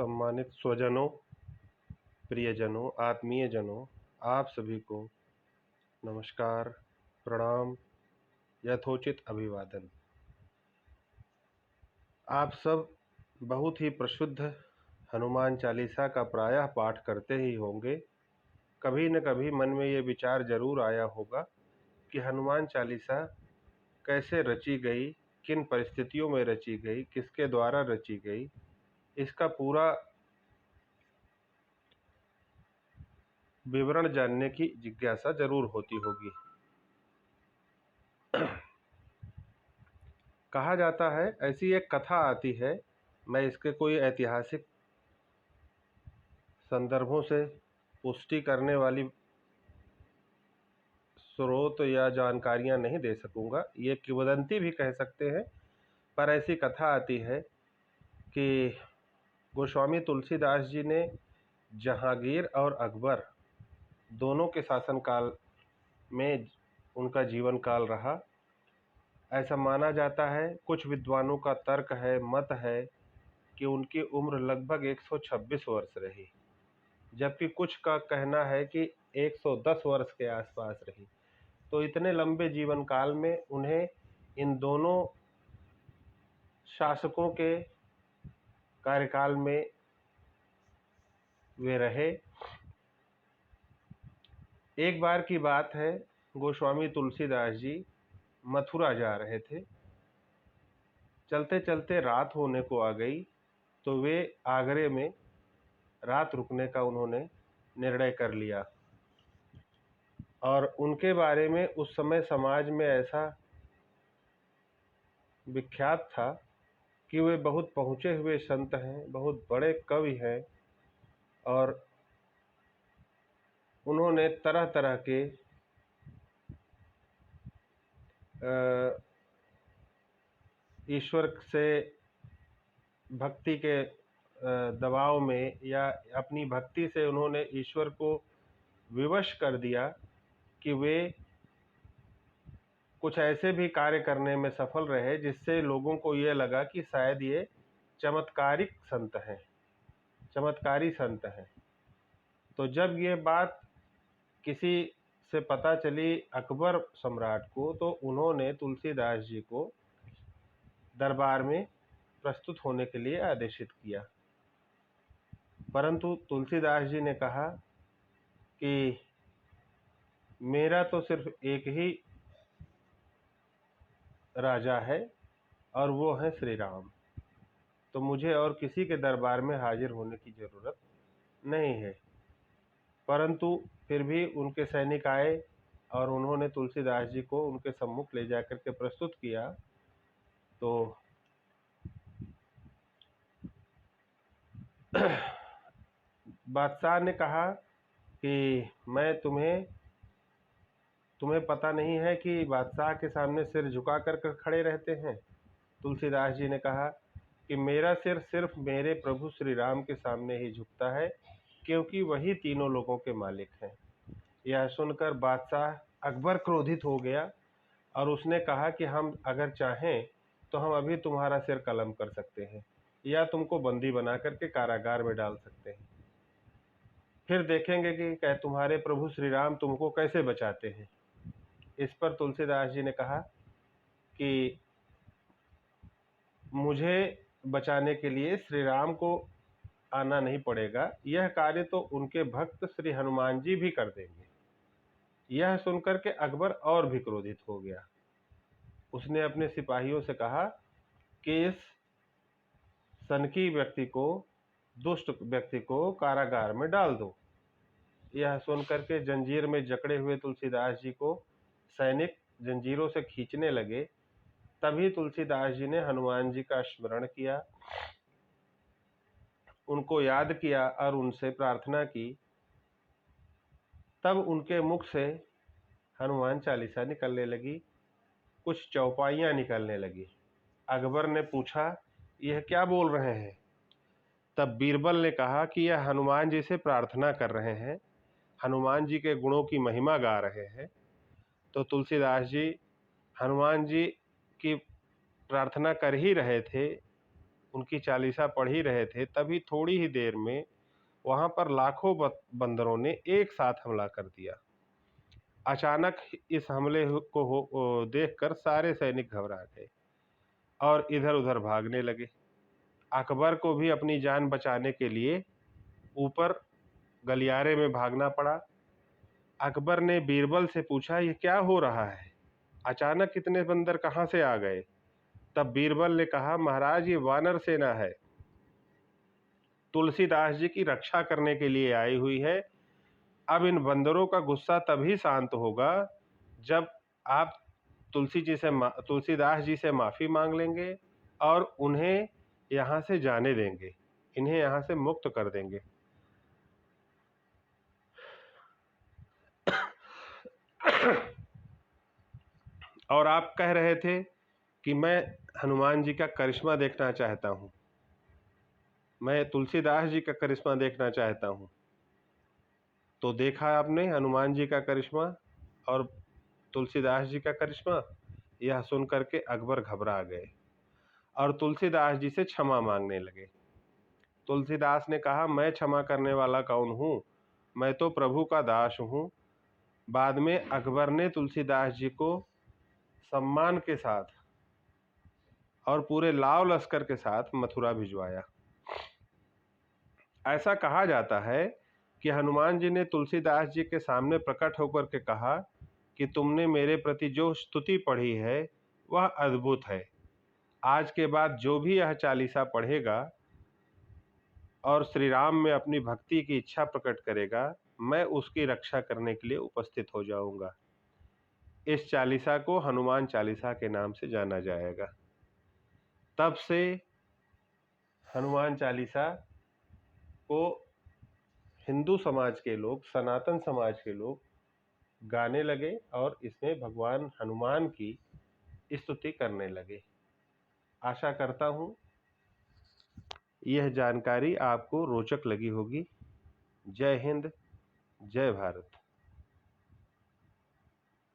सम्मानित स्वजनों, प्रियजनों, आत्मीयजनों, आप सभी को नमस्कार, प्रणाम, यथोचित अभिवादन। आप सब बहुत ही प्रसिद्ध हनुमान चालीसा का प्रायः पाठ करते ही होंगे। कभी न कभी मन में ये विचार जरूर आया होगा कि हनुमान चालीसा कैसे रची गई, किन परिस्थितियों में रची गई, किसके द्वारा रची गई, इसका पूरा विवरण जानने की जिज्ञासा जरूर होती होगी। कहा जाता है, ऐसी एक कथा आती है, मैं इसके कोई ऐतिहासिक संदर्भों से पुष्टि करने वाली स्रोत या जानकारियां नहीं दे सकूंगा, ये किंवदंती भी कह सकते हैं। पर ऐसी कथा आती है कि गोस्वामी तुलसीदास जी ने जहांगीर और अकबर दोनों के शासनकाल में उनका जीवन काल रहा। ऐसा माना जाता है, कुछ विद्वानों का तर्क है, मत है कि उनकी उम्र लगभग 126 वर्ष रही, जबकि कुछ का कहना है कि 110 वर्ष के आसपास रही। तो इतने लंबे जीवन काल में उन्हें इन दोनों शासकों के कार्यकाल में वे रहे। एक बार की बात है, गोस्वामी तुलसीदास जी मथुरा जा रहे थे। चलते चलते रात होने को आ गई, तो वे आगरे में रात रुकने का उन्होंने निर्णय कर लिया। और उनके बारे में उस समय समाज में ऐसा विख्यात था कि वे बहुत पहुँचे हुए संत हैं, बहुत बड़े कवि हैं, और उन्होंने तरह तरह के ईश्वर से भक्ति के दबाव में या अपनी भक्ति से उन्होंने ईश्वर को विवश कर दिया कि वे कुछ ऐसे भी कार्य करने में सफल रहे जिससे लोगों को ये लगा कि शायद ये चमत्कारिक संत हैं, चमत्कारी संत हैं। तो जब ये बात किसी से पता चली अकबर सम्राट को, तो उन्होंने तुलसीदास जी को दरबार में प्रस्तुत होने के लिए आदेशित किया। परंतु तुलसीदास जी ने कहा कि मेरा तो सिर्फ एक ही राजा है और वो है श्री राम, तो मुझे और किसी के दरबार में हाजिर होने की ज़रूरत नहीं है। परंतु फिर भी उनके सैनिक आए और उन्होंने तुलसीदास जी को उनके सम्मुख ले जाकर के प्रस्तुत किया। तो बादशाह ने कहा कि मैं तुम्हें पता नहीं है कि बादशाह के सामने सिर झुका कर खड़े रहते हैं। तुलसीदास जी ने कहा कि मेरा सिर सिर्फ मेरे प्रभु श्री राम के सामने ही झुकता है, क्योंकि वही तीनों लोगों के मालिक हैं। यह सुनकर बादशाह अकबर क्रोधित हो गया और उसने कहा कि हम अगर चाहें तो हम अभी तुम्हारा सिर कलम कर सकते हैं या तुमको बंदी बना करके कारागार में डाल सकते हैं, फिर देखेंगे कि तुम्हारे प्रभु श्री राम तुमको कैसे बचाते हैं। इस पर तुलसीदास जी ने कहा कि मुझे बचाने के लिए श्री राम को आना नहीं पड़ेगा, यह कार्य तो उनके भक्त श्री हनुमान जी भी कर देंगे। यह सुनकर के अकबर और भी क्रोधित हो गया। उसने अपने सिपाहियों से कहा कि इस सनकी व्यक्ति को, दुष्ट व्यक्ति को कारागार में डाल दो। यह सुनकर के जंजीर में जकड़े हुए तुलसीदास जी को सैनिक जंजीरों से खींचने लगे। तभी तुलसीदास जी ने हनुमान जी का स्मरण किया, उनको याद किया और उनसे प्रार्थना की। तब उनके मुख से हनुमान चालीसा निकलने लगी, कुछ चौपाइयाँ निकलने लगी। अकबर ने पूछा, यह क्या बोल रहे हैं? तब बीरबल ने कहा कि यह हनुमान जी से प्रार्थना कर रहे हैं, हनुमान जी के गुणों की महिमा गा रहे हैं। तो तुलसीदास जी हनुमान जी की प्रार्थना कर ही रहे थे उनकी चालीसा पढ़ ही रहे थे, तभी थोड़ी ही देर में वहां पर लाखों बंदरों ने एक साथ हमला कर दिया। अचानक इस हमले को देखकर सारे सैनिक घबरा गए और इधर-उधर भागने लगे। अकबर को भी अपनी जान बचाने के लिए ऊपर गलियारे में भागना पड़ा। अकबर ने बीरबल से पूछा, ये क्या हो रहा है? अचानक इतने बंदर कहां से आ गए? तब बीरबल ने कहा, महाराज ये वानर सेना है, तुलसीदास जी की रक्षा करने के लिए आई हुई है। अब इन बंदरों का गुस्सा तभी शांत होगा जब आप तुलसीदास जी से माफी मांग लेंगे और उन्हें यहाँ से जाने देंगे, इन्हें यहाँ से मुक्त कर देंगे। और आप कह रहे थे कि मैं हनुमान जी का करिश्मा देखना चाहता हूँ, मैं तुलसीदास जी का करिश्मा देखना चाहता हूँ। तो देखा आपने हनुमान जी का करिश्मा और तुलसीदास जी का करिश्मा। यह सुनकर के अकबर घबरा गए और तुलसीदास जी से क्षमा मांगने लगे। तुलसीदास ने कहा, मैं क्षमा करने वाला कौन हूँ, मैं तो प्रभु का दास हूँ। बाद में अकबर ने तुलसीदास जी को सम्मान के साथ और पूरे लाव लश्कर के साथ मथुरा भिजवाया। ऐसा कहा जाता है कि हनुमान जी ने तुलसीदास जी के सामने प्रकट होकर के कहा कि तुमने मेरे प्रति जो स्तुति पढ़ी है वह अद्भुत है। आज के बाद जो भी यह चालीसा पढ़ेगा और श्री राम में अपनी भक्ति की इच्छा प्रकट करेगा, मैं उसकी रक्षा करने के लिए उपस्थित हो जाऊंगा। इस चालीसा को हनुमान चालीसा के नाम से जाना जाएगा। तब से हनुमान चालीसा को हिंदू समाज के लोग, सनातन समाज के लोग गाने लगे और इसमें भगवान हनुमान की स्तुति करने लगे। आशा करता हूँ यह जानकारी आपको रोचक लगी होगी। जय हिंद, जय भारत।